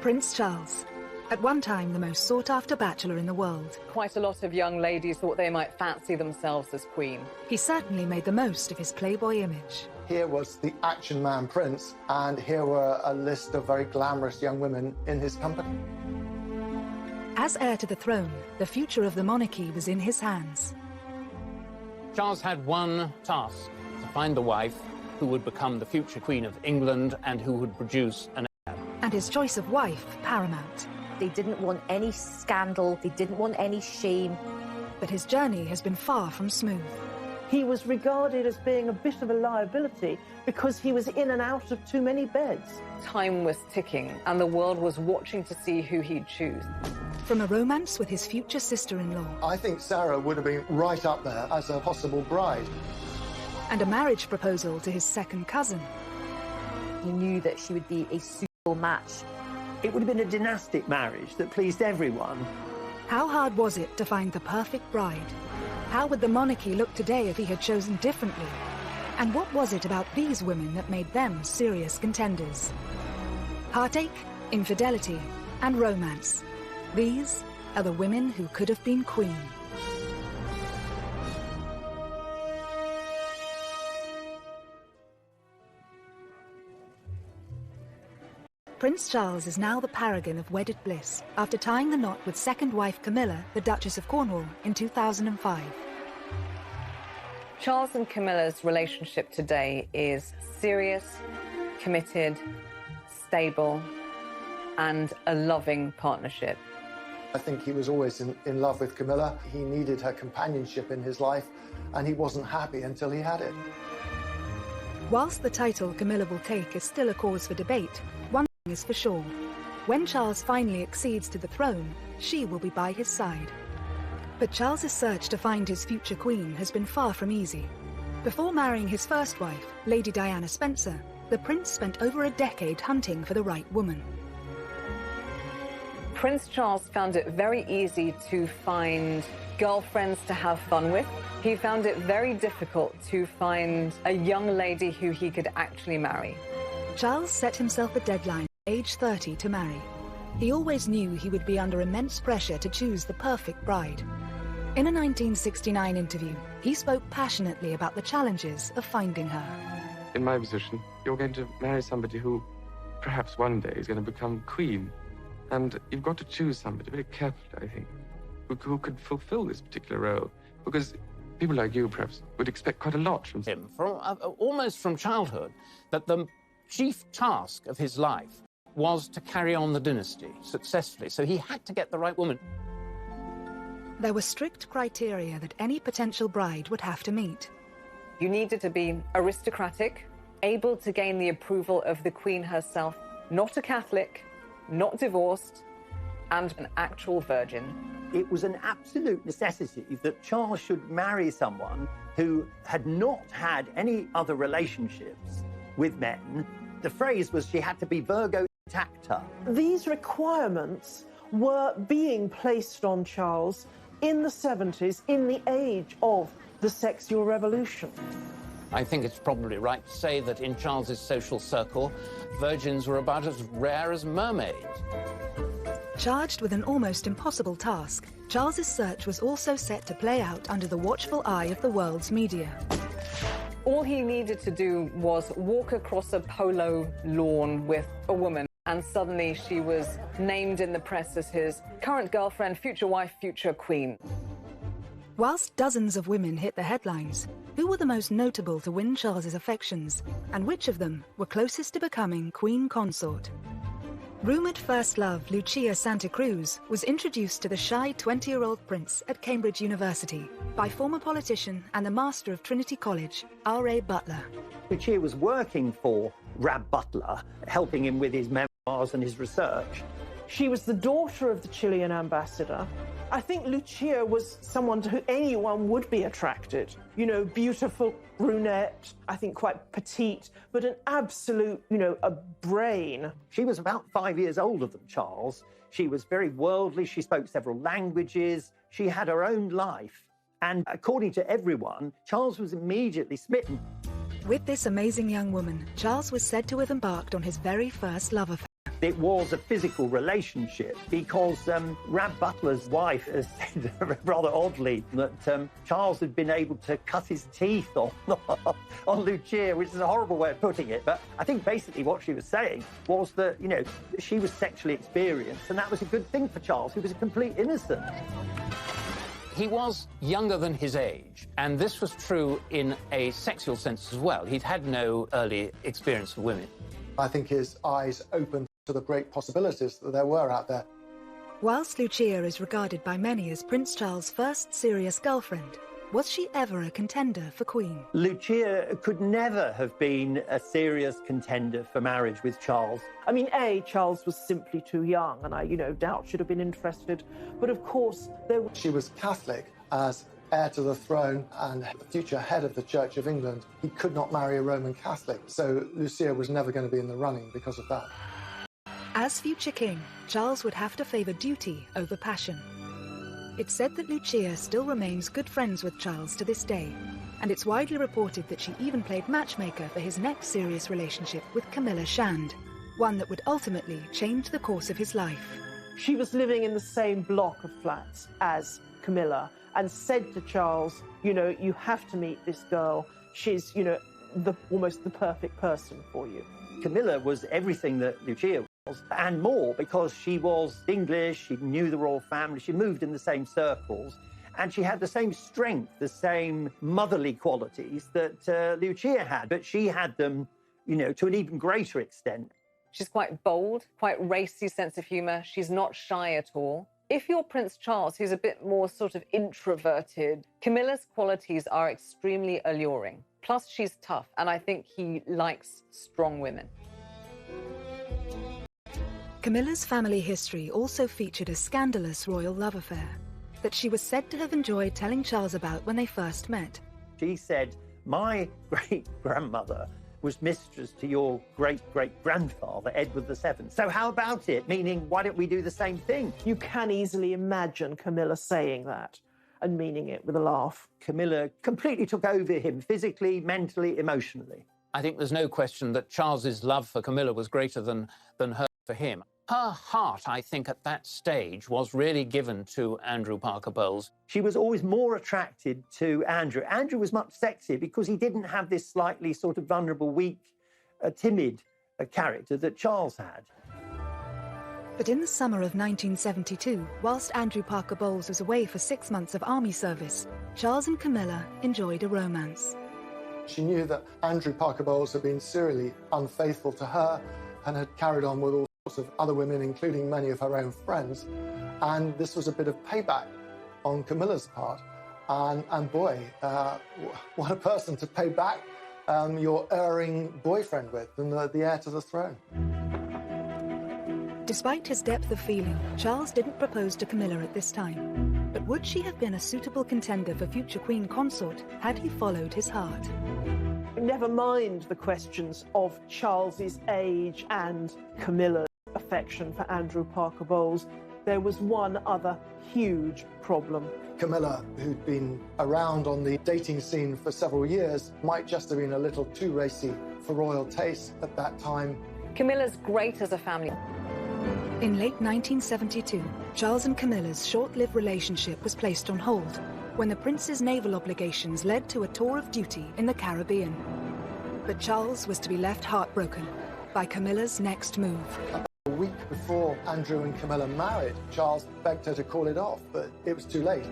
Prince Charles, at one time the most sought-after bachelor in the world. Quite a lot of young ladies thought they might fancy themselves as queen. He certainly made the most of his playboy image. Here was the action man prince, and here were a list of very glamorous young women in his company. As heir to the throne, the future of the monarchy was in his hands. Charles had one task: to find the wife who would become the future Queen of England and who would produce an heir. And his choice of wife paramount. They didn't want any scandal, they didn't want any shame. But his journey has been far from smooth. He was regarded as being a bit of a liability because he was in and out of too many beds. Time was ticking, and the world was watching to see who he'd choose. From a romance with his future sister-in-law. I think Sarah would have been right up there as a possible bride. And a marriage proposal to his second cousin. He knew that she would be a suitable match. It would have been a dynastic marriage that pleased everyone. How hard was it to find the perfect bride? How would the monarchy look today if he had chosen differently? And what was it about these women that made them serious contenders? Heartache, infidelity, and romance. These are the women who could have been queen. Prince Charles is now the paragon of wedded bliss after tying the knot with second wife Camilla, the Duchess of Cornwall, in 2005. Charles and Camilla's relationship today is serious, committed, stable, and a loving partnership. I think he was always in love with Camilla. He needed her companionship in his life, and he wasn't happy until he had it. Whilst the title Camilla will take is still a cause for debate, one thing is for sure. When Charles finally accedes to the throne, she will be by his side. But Charles's search to find his future queen has been far from easy. Before marrying his first wife, Lady Diana Spencer, the prince spent over a decade hunting for the right woman. Prince Charles found it very easy to find girlfriends to have fun with. He found it very difficult to find a young lady who he could actually marry. Charles set himself a deadline, age 30, to marry. He always knew he would be under immense pressure to choose the perfect bride. In a 1969 interview, he spoke passionately about the challenges of finding her. In my position, you're going to marry somebody who perhaps one day is going to become queen. And you've got to choose somebody very carefully, I think, who could fulfill this particular role. Because people like you, perhaps, would expect quite a lot from him, almost from childhood, that the chief task of his life was to carry on the dynasty successfully. So he had to get the right woman. There were strict criteria that any potential bride would have to meet. You needed to be aristocratic, able to gain the approval of the Queen herself, not a Catholic, not divorced, and an actual virgin. It was an absolute necessity that Charles should marry someone who had not had any other relationships with men. The phrase was she had to be Virgo intacta. These requirements were being placed on Charles in the 70s, in the age of the sexual revolution. I think it's probably right to say that in Charles's social circle, virgins were about as rare as mermaids. Charged with an almost impossible task, Charles's search was also set to play out under the watchful eye of the world's media. All he needed to do was walk across a polo lawn with a woman, and suddenly she was named in the press as his current girlfriend, future wife, future queen. Whilst dozens of women hit the headlines, who were the most notable to win Charles's affections, and which of them were closest to becoming queen consort? Rumoured first love Lucia Santa Cruz was introduced to the shy 20-year-old prince at Cambridge University by former politician and the master of Trinity College, R.A. Butler. Lucia was working for Rab Butler, helping him with his memoirs and his research. She was the daughter of the Chilean ambassador. I think Lucia was someone to whom anyone would be attracted. You know, beautiful brunette, I think quite petite, but an absolute, a brain. She was about 5 years older than Charles. She was very worldly. She spoke several languages. She had her own life. And according to everyone, Charles was immediately smitten. With this amazing young woman, Charles was said to have embarked on his very first love affair. it was a physical relationship because Rab Butler's wife has said rather oddly that Charles had been able to cut his teeth on Lucia, which is a horrible way of putting it. But I think basically what she was saying was that, you know, she was sexually experienced, and that was a good thing for Charles, who was a complete innocent. He was younger than his age, and this was true in a sexual sense as well. He'd had no early experience of women. I think his eyes opened to the great possibilities that there were out there. Whilst Lucia is regarded by many as Prince Charles' first serious girlfriend, was she ever a contender for Queen? Lucia could never have been a serious contender for marriage with Charles. I mean, Charles was simply too young, and I, doubt she'd have been interested. But of course, She was Catholic. As heir to the throne and future head of the Church of England, he could not marry a Roman Catholic, so Lucia was never going to be in the running because of that. As future king, Charles would have to favour duty over passion. It's said that Lucia still remains good friends with Charles to this day, and it's widely reported that she even played matchmaker for his next serious relationship with Camilla Shand, one that would ultimately change the course of his life. she was living in the same block of flats as Camilla and said to Charles, you have to meet this girl. She's, almost the perfect person for you. Camilla was everything that Lucia was, and more, because she was English, she knew the royal family, she moved in the same circles, and she had the same strength, the same motherly qualities that Lucia had, but she had them, to an even greater extent. She's quite bold, quite racy sense of humour. She's not shy at all. If you're Prince Charles, who's a bit more sort of introverted, Camilla's qualities are extremely alluring. Plus, she's tough, and I think he likes strong women. Camilla's family history also featured a scandalous royal love affair that she was said to have enjoyed telling Charles about when they first met. She said, my great-grandmother was mistress to your great-great-grandfather, Edward VII. So how about it? Meaning, why don't we do the same thing? You can easily imagine Camilla saying that and meaning it with a laugh. Camilla completely took over him, physically, mentally, emotionally. I think there's no question that Charles's love for Camilla was greater than her for him. Her heart, I think, at that stage was really given to Andrew Parker Bowles. She was always more attracted to Andrew. Andrew was much sexier because he didn't have this slightly sort of vulnerable, weak, timid character that Charles had. But in the summer of 1972, whilst Andrew Parker Bowles was away for 6 months of army service, Charles and Camilla enjoyed a romance. She knew that Andrew Parker Bowles had been serially unfaithful to her and had carried on with all sorts of other women, including many of her own friends. And this was a bit of payback on Camilla's part. And boy, what a person to pay back your erring boyfriend with and the heir to the throne. Despite his depth of feeling, Charles didn't propose to Camilla at this time. But would she have been a suitable contender for future Queen Consort had he followed his heart? Never mind the questions of Charles's age and Camilla's affection for Andrew Parker Bowles. There was one other huge problem. Camilla, who'd been around on the dating scene for several years, might just have been a little too racy for royal taste at that time. Camilla's great as a family. In late 1972, Charles and Camilla's short-lived relationship was placed on hold when the prince's naval obligations led to a tour of duty in the Caribbean. But Charles was to be left heartbroken by Camilla's next move. A week before Andrew and Camilla married, Charles begged her to call it off, but it was too late.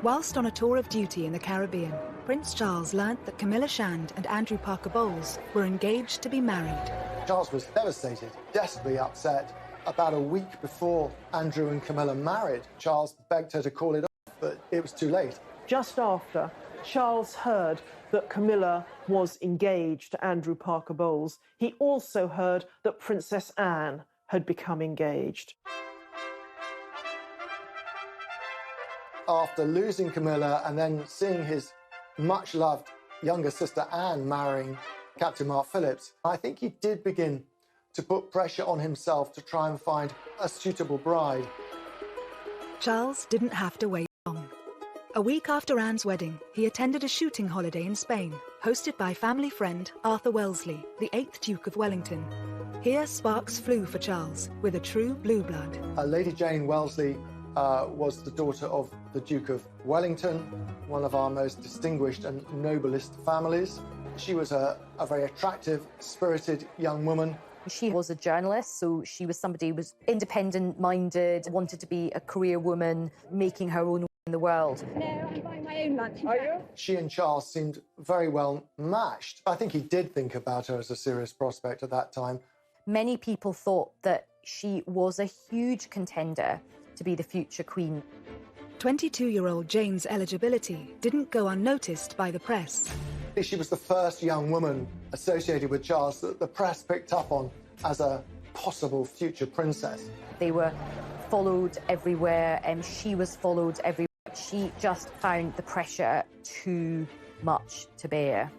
Whilst on a tour of duty in the Caribbean, Prince Charles learnt that Camilla Shand and Andrew Parker Bowles were engaged to be married. Charles was devastated, desperately upset. About a week before Andrew and Camilla married, Charles begged her to call it off, but it was too late. Just after Charles heard that Camilla was engaged to Andrew Parker Bowles, he also heard that Princess Anne had become engaged. After losing Camilla and then seeing his much-loved younger sister Anne marrying Captain Mark Phillips, I think he did begin to put pressure on himself to try and find a suitable bride. Charles didn't have to wait long. A week after Anne's wedding, he attended a shooting holiday in Spain, hosted by family friend Arthur Wellesley, the 8th Duke of Wellington. Here sparks flew for Charles, with a true blue blood. Lady Jane Wellesley was the daughter of the Duke of Wellington, one of our most distinguished and noblest families. She was a very attractive, spirited young woman. She was a journalist, so she was somebody who was independent-minded, wanted to be a career woman, making her own way in the world. No, I'm buying my own lunch. Are you? She and Charles seemed very well matched. I think he did think about her as a serious prospect at that time. Many people thought that she was a huge contender to be the future queen. 22-year-old Jane's eligibility didn't go unnoticed by the press. She was the first young woman associated with Charles that the press picked up on as a possible future princess. They were followed everywhere, and she was followed everywhere. She just found the pressure too much to bear.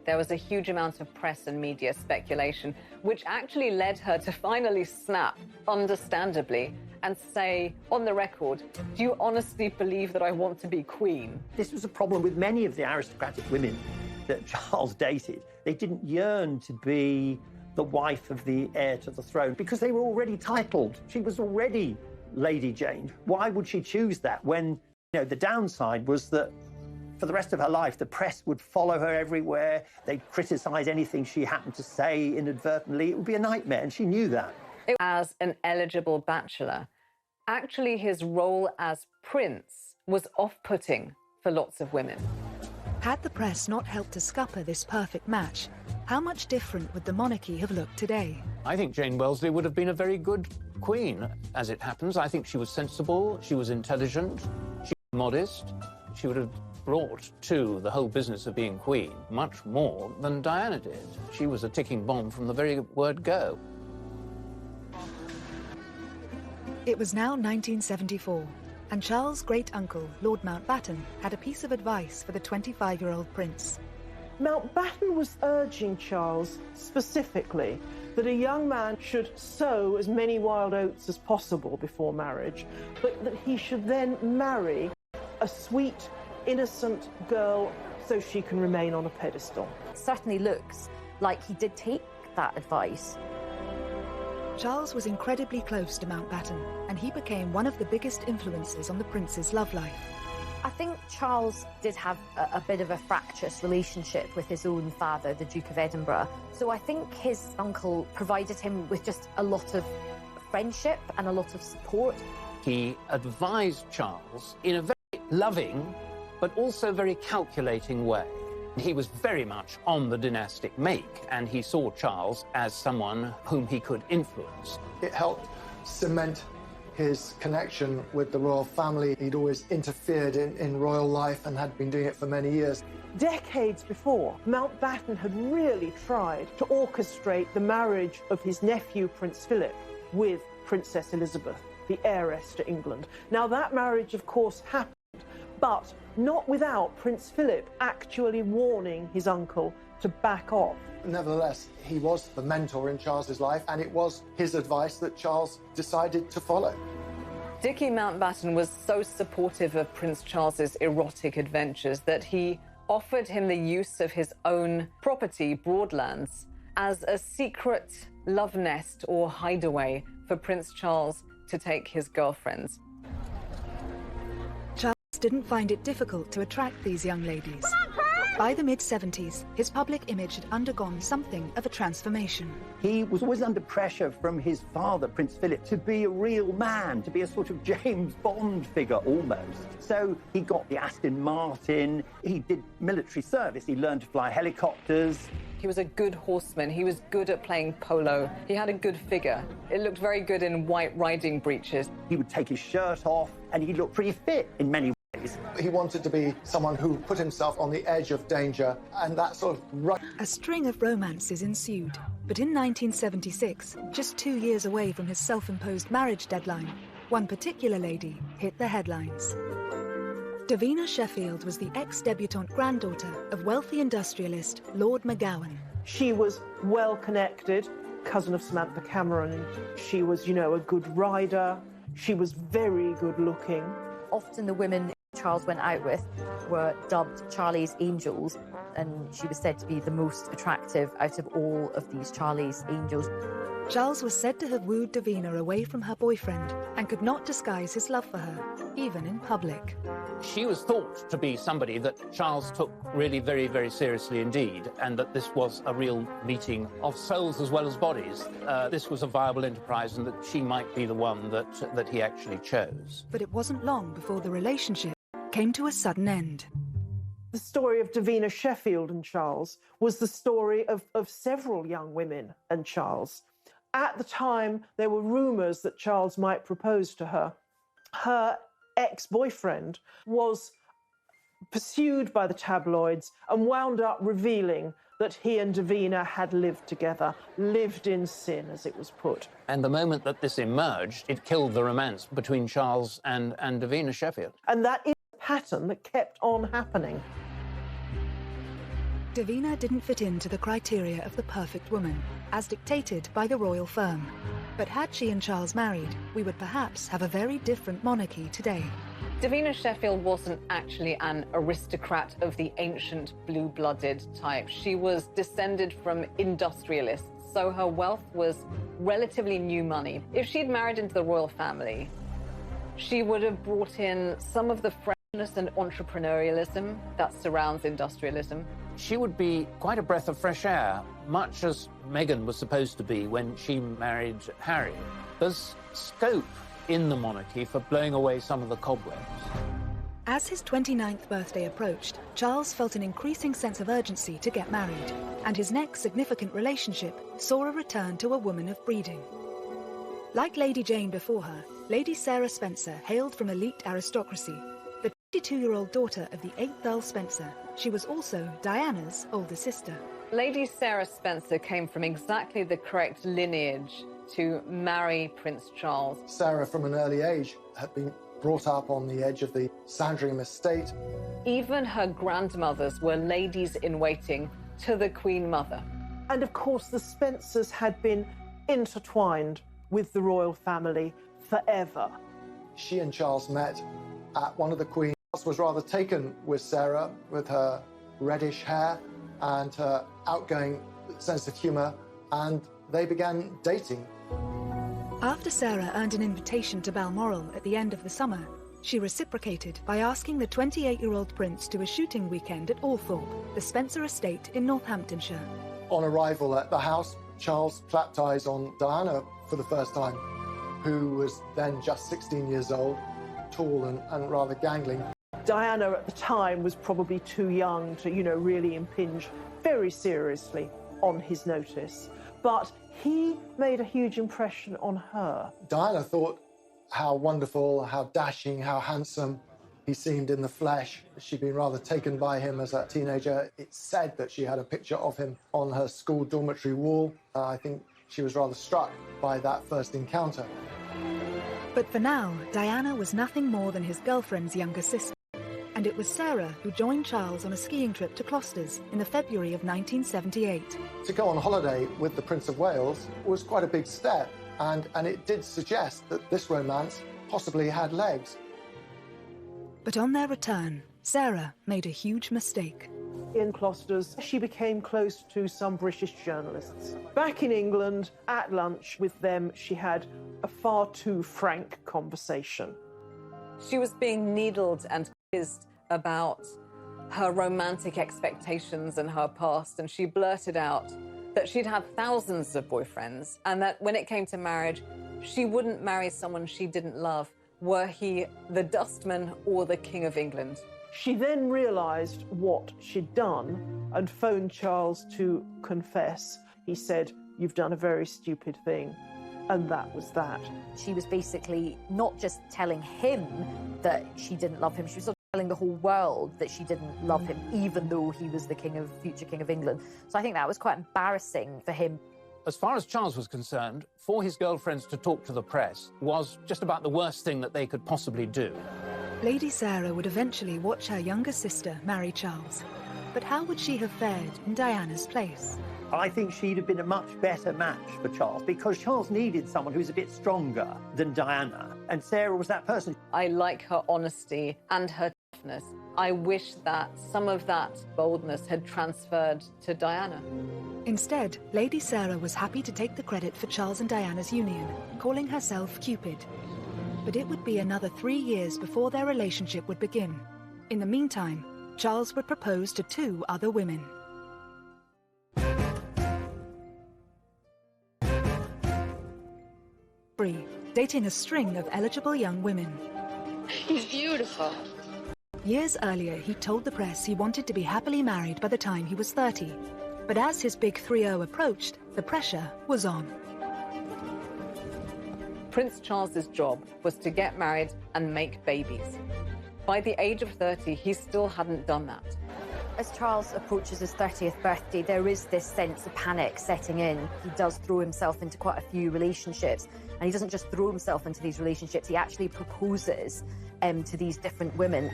There was a huge amount of press and media speculation, which actually led her to finally snap, understandably, and say, on the record, do you honestly believe that I want to be queen? This was a problem with many of the aristocratic women that Charles dated. They didn't yearn to be the wife of the heir to the throne because they were already titled. She was already Lady Jane. Why would she choose that when, the downside was that for the rest of her life, the press would follow her everywhere. They'd criticise anything she happened to say inadvertently. It would be a nightmare, and she knew that. As an eligible bachelor, actually his role as prince was off-putting for lots of women. Had the press not helped to scupper this perfect match, how much different would the monarchy have looked today? I think Jane Wellesley would have been a very good queen, as it happens. I think she was sensible, she was intelligent, she was modest. She would have brought to the whole business of being queen much more than Diana did. She was a ticking bomb from the very word go. It was now 1974, and Charles' great-uncle, Lord Mountbatten, had a piece of advice for the 25-year-old prince. Mountbatten was urging Charles specifically that a young man should sow as many wild oats as possible before marriage, but that he should then marry a sweet, innocent girl so she can remain on a pedestal. It certainly looks like he did take that advice. Charles was incredibly close to Mountbatten, and he became one of the biggest influences on the prince's love life. I think Charles did have a bit of a fractious relationship with his own father, the Duke of Edinburgh. So I think his uncle provided him with just a lot of friendship and a lot of support. He advised Charles in a very loving, but also very calculating way. He was very much on the dynastic make, and he saw Charles as someone whom he could influence. It helped cement his connection with the royal family. He'd always interfered in royal life and had been doing it for many years. Decades before, Mountbatten had really tried to orchestrate the marriage of his nephew, Prince Philip, with Princess Elizabeth, the heiress to England. Now, that marriage, of course, happened, but not without Prince Philip actually warning his uncle to back off. Nevertheless, he was the mentor in Charles's life, and it was his advice that Charles decided to follow. Dickie Mountbatten was so supportive of Prince Charles's erotic adventures that he offered him the use of his own property, Broadlands, as a secret love nest or hideaway for Prince Charles to take his girlfriends. Charles didn't find it difficult to attract these young ladies. By the mid-70s, his public image had undergone something of a transformation. He was always under pressure from his father, Prince Philip, to be a real man, to be a sort of James Bond figure almost. So he got the Aston Martin, he did military service, he learned to fly helicopters. He was a good horseman, he was good at playing polo, he had a good figure. It looked very good in white riding breeches. He would take his shirt off and he looked pretty fit in many ways. He wanted to be someone who put himself on the edge of danger, and that sort of... A string of romances ensued, but in 1976, just 2 years away from his self-imposed marriage deadline, one particular lady hit the headlines. Davina Sheffield was the ex-debutante granddaughter of wealthy industrialist Lord McGowan. She was well-connected, cousin of Samantha Cameron, and she was, a good rider. She was very good-looking. Often the women Charles went out with were dubbed Charlie's Angels, and she was said to be the most attractive out of all of these Charlie's Angels. Charles was said to have wooed Davina away from her boyfriend and could not disguise his love for her, even in public. She was thought to be somebody that Charles took really very, very seriously indeed, and that this was a real meeting of souls as well as bodies. This was a viable enterprise, and that she might be the one that he actually chose. But it wasn't long before the relationship came to a sudden end. The story of Davina Sheffield and Charles was the story of several young women and Charles. At the time, there were rumours that Charles might propose to her. Her ex-boyfriend was pursued by the tabloids and wound up revealing that he and Davina had lived together, lived in sin, as it was put. And the moment that this emerged, it killed the romance between Charles and Davina Sheffield. And that is a pattern that kept on happening. Davina didn't fit into the criteria of the perfect woman, as dictated by the royal firm. But had she and Charles married, we would perhaps have a very different monarchy today. Davina Sheffield wasn't actually an aristocrat of the ancient blue-blooded type. She was descended from industrialists, so her wealth was relatively new money. If she'd married into the royal family, she would have brought in some of the freshness and entrepreneurialism that surrounds industrialism. She would be quite a breath of fresh air, much as Meghan was supposed to be when she married Harry. There's scope in the monarchy for blowing away some of the cobwebs. As his 29th birthday approached, Charles felt an increasing sense of urgency to get married, and his next significant relationship saw a return to a woman of breeding. Like Lady Jane before her, Lady Sarah Spencer hailed from elite aristocracy. The 22-year-old daughter of the 8th Earl Spencer, she was also Diana's older sister. Lady Sarah Spencer came from exactly the correct lineage to marry Prince Charles. Sarah, from an early age, had been brought up on the edge of the Sandringham estate. Even her grandmothers were ladies-in-waiting to the Queen Mother. And of course, the Spencers had been intertwined with the royal family forever. She and Charles met at one of the Queen's. Charles was rather taken with Sarah, with her reddish hair and her outgoing sense of humour, and they began dating. After Sarah earned an invitation to Balmoral at the end of the summer, she reciprocated by asking the 28-year-old prince to a shooting weekend at Althorpe, the Spencer estate in Northamptonshire. On arrival at the house, Charles clapped eyes on Diana for the first time, who was then just 16 years old, tall and rather gangling. Diana at the time was probably too young to, really impinge very seriously on his notice. But he made a huge impression on her. Diana thought how wonderful, how dashing, how handsome he seemed in the flesh. She'd been rather taken by him as a teenager. It's said that she had a picture of him on her school dormitory wall. I think she was rather struck by that first encounter. But for now, Diana was nothing more than his girlfriend's younger sister. And it was Sarah who joined Charles on a skiing trip to Closters in the February of 1978. To go on holiday with the Prince of Wales was quite a big step, and it did suggest that this romance possibly had legs. But on their return, Sarah made a huge mistake. In Closters, she became close to some British journalists. Back in England, at lunch with them, she had a far too frank conversation. She was being needled and quizzed about her romantic expectations and her past, and she blurted out that she'd had thousands of boyfriends and that when it came to marriage, she wouldn't marry someone she didn't love, were he the dustman or the King of England. She then realised what she'd done and phoned Charles to confess. He said, "You've done a very stupid thing." And that was that. She was basically not just telling him that she didn't love him, she was telling the whole world that she didn't love him, even though he was the future King of England. So I think that was quite embarrassing for him. As far as Charles was concerned, for his girlfriends to talk to the press was just about the worst thing that they could possibly do. Lady Sarah would eventually watch her younger sister marry Charles. But how would she have fared in Diana's place? I think she'd have been a much better match for Charles, because Charles needed someone who was a bit stronger than Diana, and Sarah was that person. I like her honesty and her toughness. I wish that some of that boldness had transferred to Diana. Instead, Lady Sarah was happy to take the credit for Charles and Diana's union, calling herself Cupid. But it would be another 3 years before their relationship would begin. In the meantime, Charles would propose to 2 other women. Dating a string of eligible young women. He's beautiful. Years earlier, he told the press he wanted to be happily married by the time he was 30. But as his big 3-0 approached, the pressure was on. Prince Charles's job was to get married and make babies. By the age of 30, he still hadn't done that. As Charles approaches his 30th birthday, there is this sense of panic setting in. He does throw himself into quite a few relationships, and he doesn't just throw himself into these relationships, he actually proposes to these different women.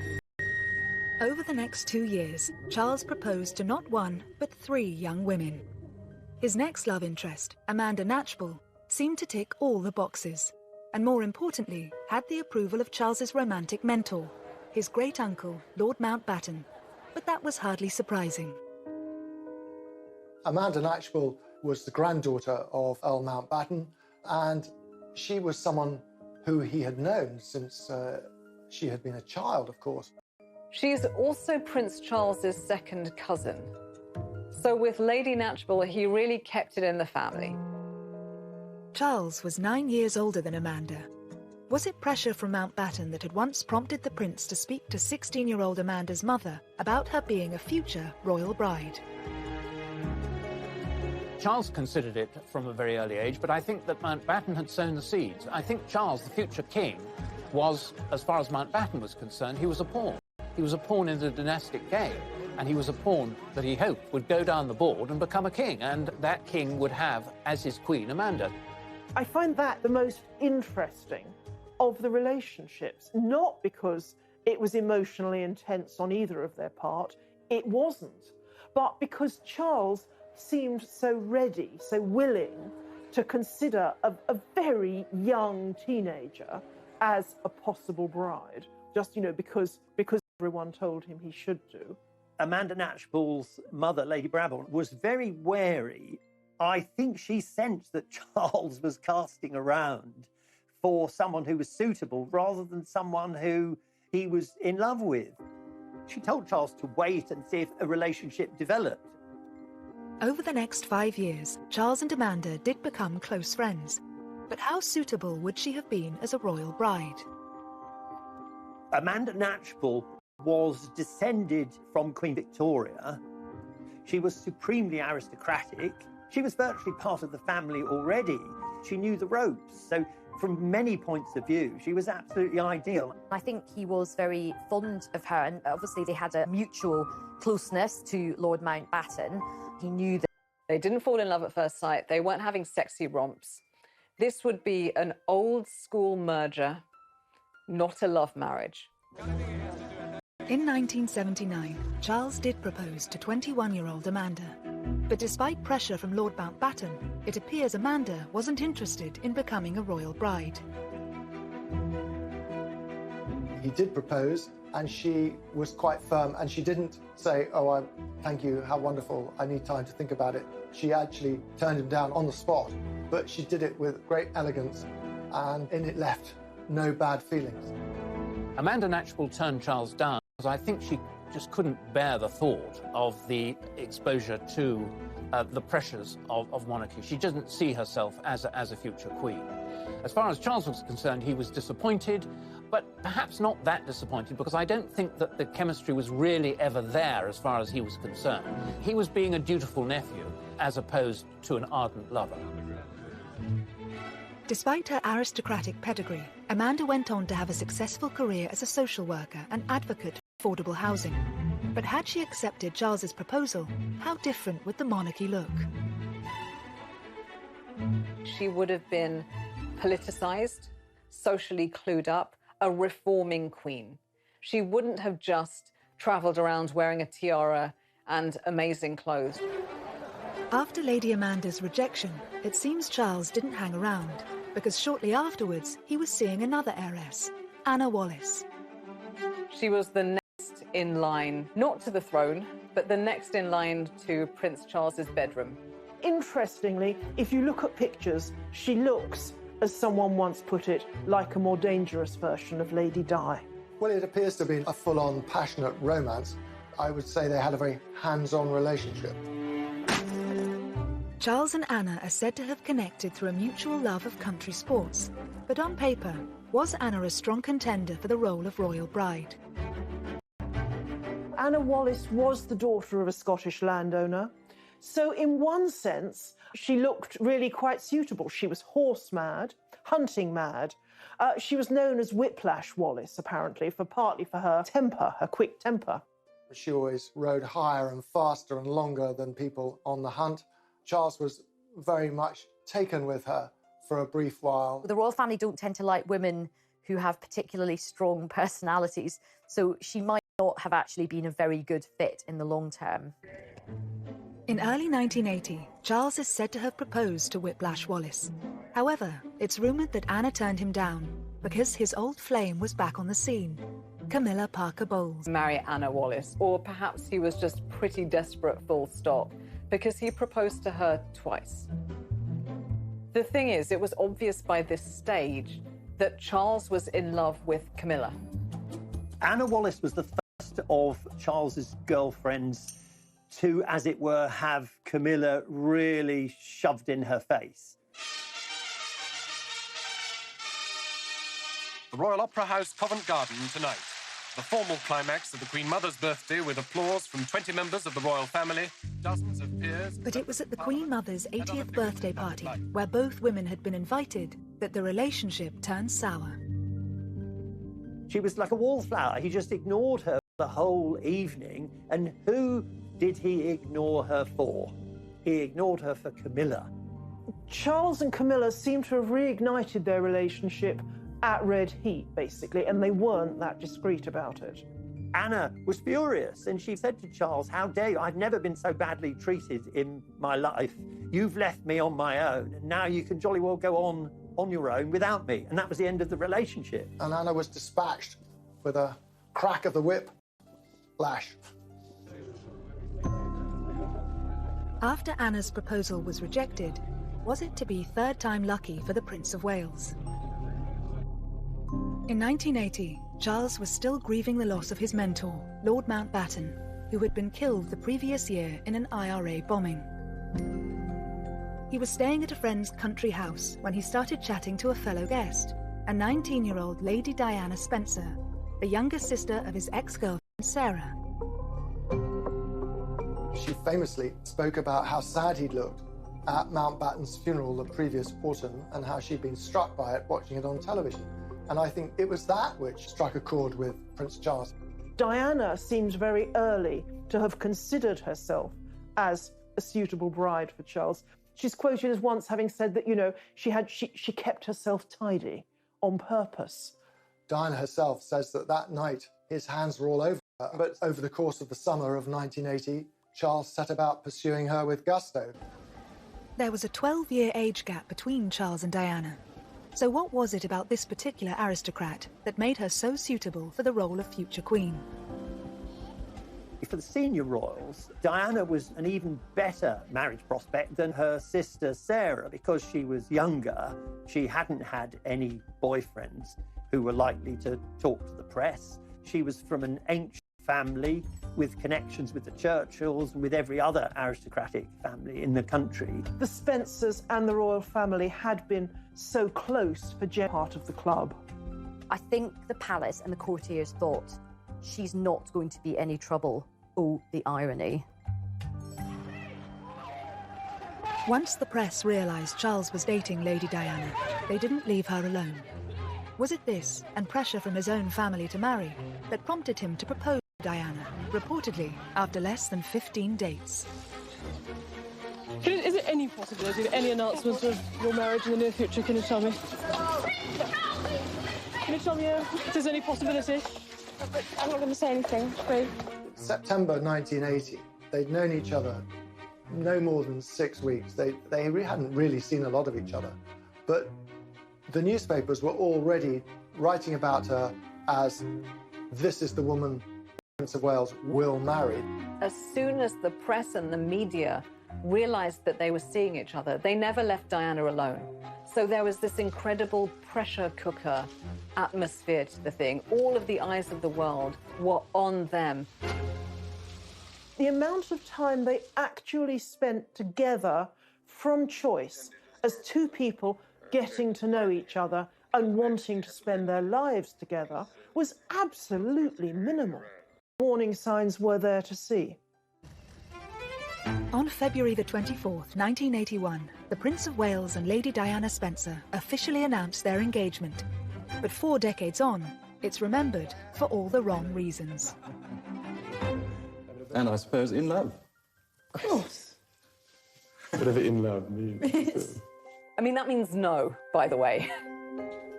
Over the next 2 years, Charles proposed to not 1, but 3 young women. His next love interest, Amanda Knatchbull, seemed to tick all the boxes, and more importantly, had the approval of Charles's romantic mentor, his great-uncle, Lord Mountbatten. But that was hardly surprising. Amanda Knatchbull was the granddaughter of Earl Mountbatten, and she was someone who he had known since she had been a child, of course. She's also Prince Charles's second cousin. So with Lady Knatchbull, he really kept it in the family. Charles was 9 years older than Amanda. Was it pressure from Mountbatten that had once prompted the prince to speak to 16-year-old Amanda's mother about her being a future royal bride? Charles considered it from a very early age, but I think that Mountbatten had sown the seeds. I think Charles, the future king, was, as far as Mountbatten was concerned, he was a pawn. He was a pawn in the dynastic game, and he was a pawn that he hoped would go down the board and become a king, and that king would have as his queen Amanda. I find that the most interesting of the relationships, not because it was emotionally intense on either of their part, it wasn't, but because Charles seemed so ready, so willing to consider a very young teenager as a possible bride, just, because everyone told him he should do. Amanda Knatchbull's mother, Lady Brabham, was very wary. I think she sensed that Charles was casting around for someone who was suitable rather than someone who he was in love with. She told Charles to wait and see if a relationship developed. Over the next 5 years, Charles and Amanda did become close friends. But how suitable would she have been as a royal bride? Amanda Knatchbull was descended from Queen Victoria. She was supremely aristocratic. She was virtually part of the family already. She knew the ropes. So from many points of view, she was absolutely ideal. I think he was very fond of her, and obviously they had a mutual closeness to Lord Mountbatten. He knew that they didn't fall in love at first sight. They weren't having sexy romps. This would be an old-school merger, not a love marriage. In 1979, Charles did propose to 21-year-old Amanda. But despite pressure from Lord Mountbatten, it appears Amanda wasn't interested in becoming a royal bride. He did propose, and she was quite firm, and she didn't say, "Oh, thank you, how wonderful, I need time to think about it." She actually turned him down on the spot, but she did it with great elegance, and it left no bad feelings. Amanda Knatchbull turned Charles down because I think she just couldn't bear the thought of the exposure to the pressures of monarchy. She doesn't see herself as a future queen. As far as Charles was concerned, he was disappointed, but perhaps not that disappointed, because I don't think that the chemistry was really ever there as far as he was concerned. He was being a dutiful nephew as opposed to an ardent lover. Despite her aristocratic pedigree, Amanda went on to have a successful career as a social worker and advocate for affordable housing. But had she accepted Charles's proposal, how different would the monarchy look? She would have been politicized, socially clued up, a reforming queen. She wouldn't have just traveled around wearing a tiara and amazing clothes. After Lady Amanda's rejection, it seems Charles didn't hang around, because shortly afterwards he was seeing another heiress, Anna Wallis. She was the next in line, not to the throne, but the next in line to Prince Charles's bedroom. Interestingly, if you look at pictures, she looks, as someone once put it, like a more dangerous version of Lady Di. Well, it appears to be a full-on passionate romance. I would say they had a very hands-on relationship. Charles and Anna are said to have connected through a mutual love of country sports. But on paper, was Anna a strong contender for the role of royal bride? Anna Wallis was the daughter of a Scottish landowner. So in one sense, she looked really quite suitable. She was horse mad, hunting mad. She was known as Whiplash Wallis, apparently, partly for her temper, her quick temper. She always rode higher and faster and longer than people on the hunt. Charles was very much taken with her for a brief while. The royal family don't tend to like women who have particularly strong personalities, so she might not have actually been a very good fit in the long term. In early 1980, Charles is said to have proposed to Whiplash Wallis. However, it's rumoured that Anna turned him down because his old flame was back on the scene, Camilla Parker Bowles. Marry Anna Wallis, or perhaps he was just pretty desperate, full stop, because he proposed to her twice. The thing is, it was obvious by this stage that Charles was in love with Camilla. Anna Wallis was the first of Charles's girlfriends to, as it were, have Camilla really shoved in her face. The Royal Opera House, Covent Garden, tonight. The formal climax of the Queen Mother's birthday with applause from 20 members of the royal family, dozens of peers... But it was at the Queen Mother's 80th birthday party, where both women had been invited, that the relationship turned sour. She was like a wallflower. He just ignored her the whole evening. And who did he ignore her for? He ignored her for Camilla. Charles and Camilla seem to have reignited their relationship at red heat, basically, and they weren't that discreet about it. Anna was furious, and she said to Charles, "How dare you? I've never been so badly treated in my life. You've left me on my own, and now you can jolly well go on your own without me." And that was the end of the relationship. And Anna was dispatched with a crack of the whip lash. After Anna's proposal was rejected, was it to be third time lucky for the Prince of Wales? In 1980, Charles was still grieving the loss of his mentor, Lord Mountbatten, who had been killed the previous year in an IRA bombing. He was staying at a friend's country house when he started chatting to a fellow guest, a 19-year-old Lady Diana Spencer, the younger sister of his ex-girlfriend Sarah. She famously spoke about how sad he'd looked at Mountbatten's funeral the previous autumn and how she'd been struck by it watching it on television. And I think it was that which struck a chord with Prince Charles. Diana seems very early to have considered herself as a suitable bride for Charles. She's quoted as once having said that, you know, she kept herself tidy on purpose. Diana herself says that that night his hands were all over her, but over the course of the summer of 1980, Charles set about pursuing her with gusto. There was a 12-year age gap between Charles and Diana. So what was it about this particular aristocrat that made her so suitable for the role of future queen? For the senior royals, Diana was an even better marriage prospect than her sister Sarah because she was younger. She hadn't had any boyfriends who were likely to talk to the press. She was from an ancient family with connections with the Churchills and with every other aristocratic family in the country. The Spencers and the royal family had been so close for part of the club. I think the palace and the courtiers thought, she's not going to be any trouble. Oh, the irony. Once the press realised Charles was dating Lady Diana, they didn't leave her alone. Was it this, and pressure from his own family to marry, that prompted him to propose to Diana, reportedly after less than 15 dates? Is there any possibility that any announcement of your marriage in the near future? Can you tell me? Can you tell me if there's any possibility? I'm not going to say anything, please. September 1980, they'd known each other no more than 6 weeks. They hadn't really seen a lot of each other. But the newspapers were already writing about her as, this is the woman Prince of Wales will marry. As soon as the press and the media realized that they were seeing each other, they never left Diana alone. So there was this incredible pressure cooker atmosphere to the thing. All of the eyes of the world were on them. The amount of time they actually spent together from choice as two people getting to know each other and wanting to spend their lives together was absolutely minimal. Warning signs were there to see. On February the 24th, 1981, the Prince of Wales and Lady Diana Spencer officially announced their engagement. But 4 decades on, it's remembered for all the wrong reasons. And I suppose in love. Of course. Whatever in love means. I mean, that means no, by the way.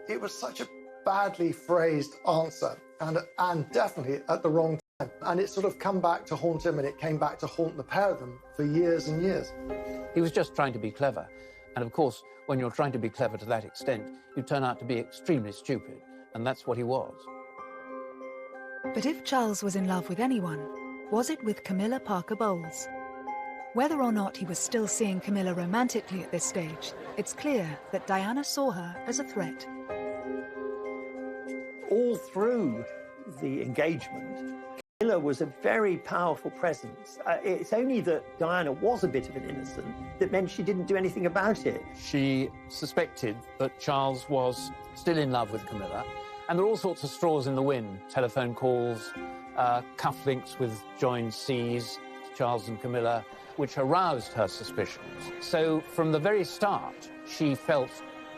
It was such a badly phrased answer, and definitely at the wrong time. And it sort of come back to haunt him, and it came back to haunt the pair of them for years and years. He was just trying to be clever. And of course, when you're trying to be clever to that extent, you turn out to be extremely stupid. And that's what he was. But if Charles was in love with anyone, was it with Camilla Parker Bowles? Whether or not he was still seeing Camilla romantically at this stage, it's clear that Diana saw her as a threat. All through the engagement, Camilla was a very powerful presence. It's only that Diana was a bit of an innocent that meant she didn't do anything about it. She suspected that Charles was still in love with Camilla, and there are all sorts of straws in the wind, telephone calls, cufflinks with joined C's, Charles and Camilla, which aroused her suspicions. So from the very start, she felt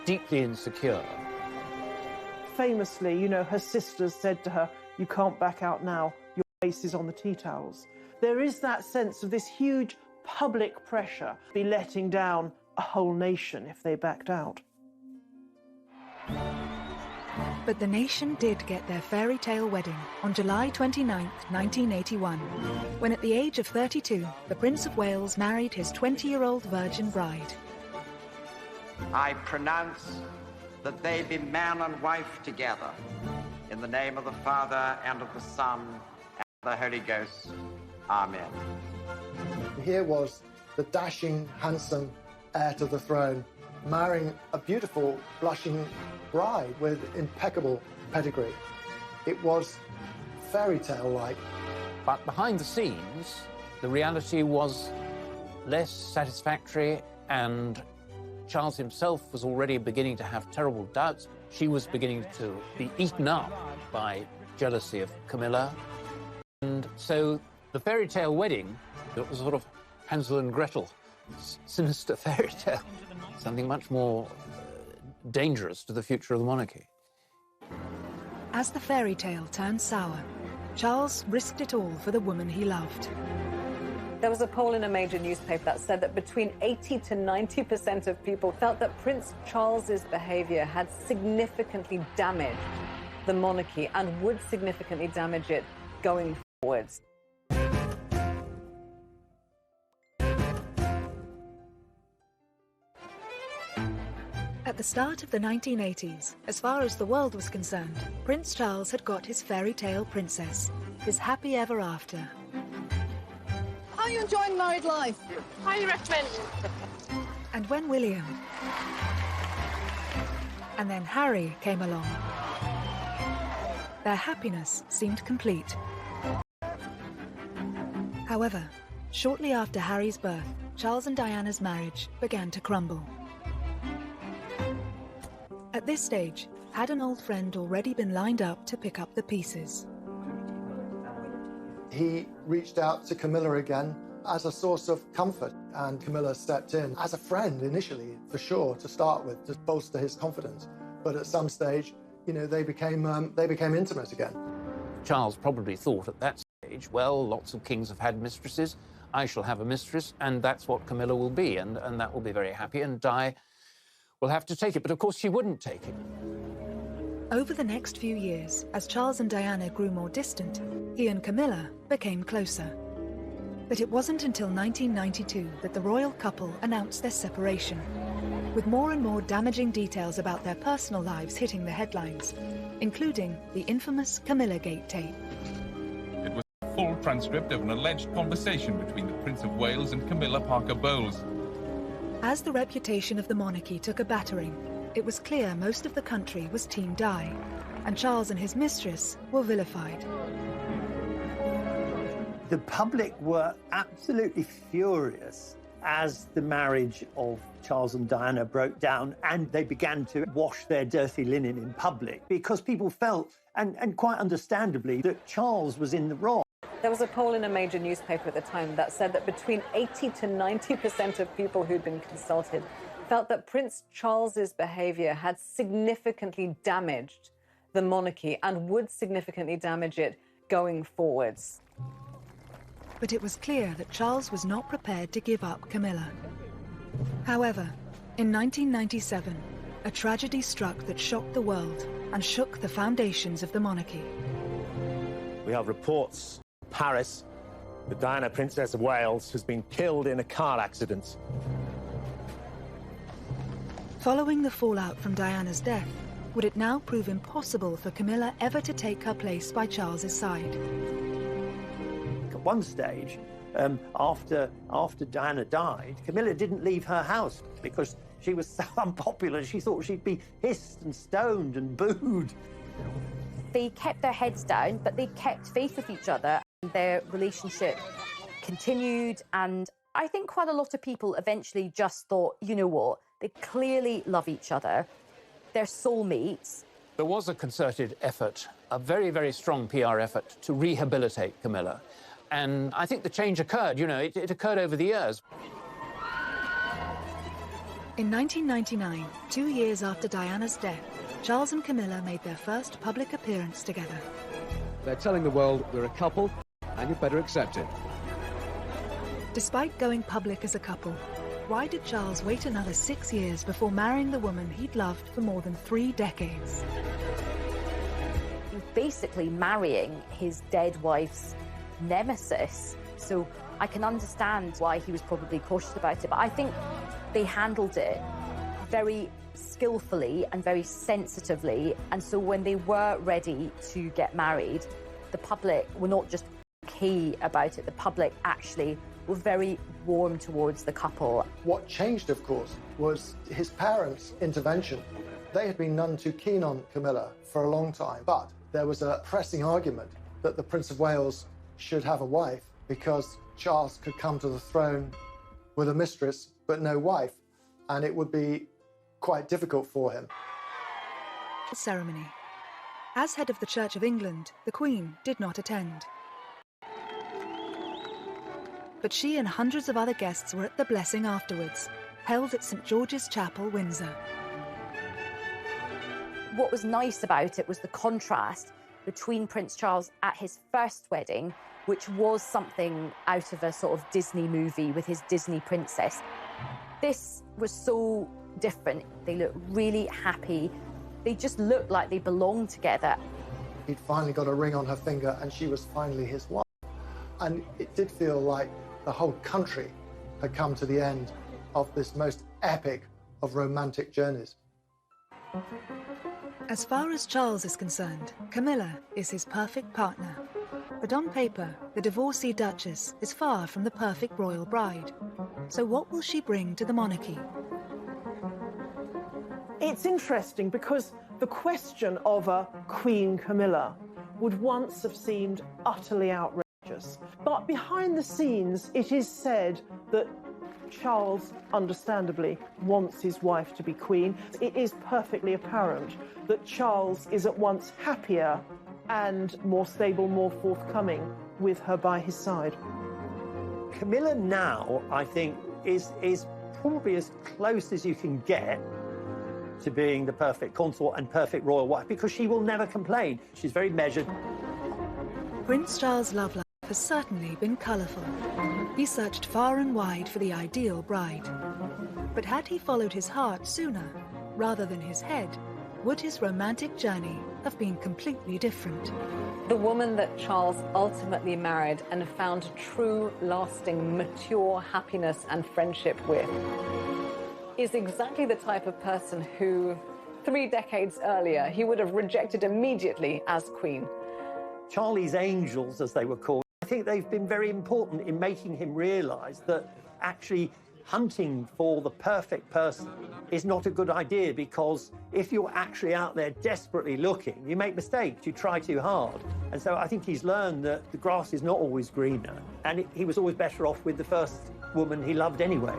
deeply insecure. Famously, you know, her sisters said to her, "You can't back out now, your face is on the tea towels." There is that sense of this huge public pressure, be letting down a whole nation if they backed out. But the nation did get their fairy tale wedding on July 29, 1981, when at the age of 32, the Prince of Wales married his 20-year-old virgin bride. I pronounce that they be man and wife together, in the name of the Father, and of the Son, and of the Holy Ghost. Amen. Here was the dashing, handsome heir to the throne marrying a beautiful, blushing bride with impeccable pedigree. It was fairy tale-like. But behind the scenes, the reality was less satisfactory, and Charles himself was already beginning to have terrible doubts. She was beginning to be eaten up by jealousy of Camilla. And so the fairy tale wedding, it was sort of Hansel and Gretel, sinister fairy tale, something much more dangerous to the future of the monarchy. As the fairy tale turned sour, Charles risked it all for the woman he loved. There was a poll in a major newspaper that said that between 80 to 90% of people felt that Prince Charles's behavior had significantly damaged the monarchy and would significantly damage it going forwards. At the start of the 1980s, as far as the world was concerned, Prince Charles had got his fairy tale princess, his happy ever after. Are you enjoying married life? Highly recommend. And when William and then Harry came along, their happiness seemed complete. However, shortly after Harry's birth, Charles and Diana's marriage began to crumble. At this stage, had an old friend already been lined up to pick up the pieces? He reached out to Camilla again as a source of comfort, and Camilla stepped in as a friend initially, for sure, to start with, to bolster his confidence. But at some stage, you know, they became intimate again. Charles probably thought at that stage, well, lots of kings have had mistresses, I shall have a mistress, and that's what Camilla will be, and that will be very happy, and Di will have to take it. But of course she wouldn't take it. Over the next few years, as Charles and Diana grew more distant, he and Camilla became closer. But it wasn't until 1992 that the royal couple announced their separation, with more and more damaging details about their personal lives hitting the headlines, including the infamous Camilla Gate tape. full transcript of an alleged conversation between the Prince of Wales and Camilla Parker Bowles. As the reputation of the monarchy took a battering, it was clear most of the country was Team Di, and Charles and his mistress were vilified. The public were absolutely furious as the marriage of Charles and Diana broke down, and they began to wash their dirty linen in public because people felt, and quite understandably, that Charles was in the wrong. There was a poll in a major newspaper at the time that said that between 80 to 90% of people who'd been consulted felt that Prince Charles's behaviour had significantly damaged the monarchy and would significantly damage it going forwards. But it was clear that Charles was not prepared to give up Camilla. However, in 1997, a tragedy struck that shocked the world and shook the foundations of the monarchy. We have reports in Paris that Diana, Princess of Wales, has been killed in a car accident. Following the fallout from Diana's death, would it now prove impossible for Camilla ever to take her place by Charles's side? At one stage, after Diana died, Camilla didn't leave her house because she was so unpopular. She thought she'd be hissed and stoned and booed. They kept their heads down, but they kept faith with each other. Their relationship continued, and I think quite a lot of people eventually just thought, you know what, they clearly love each other. They're soulmates. There was a concerted effort, a very, very strong PR effort to rehabilitate Camilla. And I think the change occurred, you know, it occurred over the years. In 1999, 2 years after Diana's death, Charles and Camilla made their first public appearance together. They're telling the world we're a couple, and you better accept it. Despite going public as a couple, why did Charles wait another 6 years before marrying the woman he'd loved for more than 3 decades? He was basically marrying his dead wife's nemesis. So I can understand why he was probably cautious about it, but I think they handled it very skillfully and very sensitively. And so when they were ready to get married, the public were not just okay about it, the public actually were very warm towards the couple. What changed, of course, was his parents' intervention. They had been none too keen on Camilla for a long time, but there was a pressing argument that the Prince of Wales should have a wife because Charles could come to the throne with a mistress but no wife, and it would be quite difficult for him. Ceremony. As head of the Church of England, the Queen did not attend. But she and hundreds of other guests were at the blessing afterwards, held at St George's Chapel, Windsor. What was nice about it was the contrast between Prince Charles at his first wedding, which was something out of a sort of Disney movie with his Disney princess. This was so different. They looked really happy. They just looked like they belonged together. He'd finally got a ring on her finger and she was finally his wife. And it did feel like the whole country had come to the end of this most epic of romantic journeys. As far as Charles is concerned, Camilla is his perfect partner. But on paper, the divorcee Duchess is far from the perfect royal bride. So what will she bring to the monarchy? It's interesting because the question of a Queen Camilla would once have seemed utterly outrageous. But behind the scenes, it is said that Charles, understandably, wants his wife to be queen. It is perfectly apparent that Charles is at once happier and more stable, more forthcoming with her by his side. Camilla now, I think, is probably as close as you can get to being the perfect consort and perfect royal wife, because she will never complain. She's very measured. Prince Charles' love life has certainly been colourful. He searched far and wide for the ideal bride. But had he followed his heart sooner, rather than his head, would his romantic journey have been completely different? The woman that Charles ultimately married and found true, lasting, mature happiness and friendship with is exactly the type of person who, 3 decades earlier, he would have rejected immediately as queen. Charlie's angels, as they were called, I think they've been very important in making him realise that actually hunting for the perfect person is not a good idea, because if you're actually out there desperately looking, you make mistakes, you try too hard. And so I think he's learned that the grass is not always greener, and he was always better off with the first woman he loved anyway.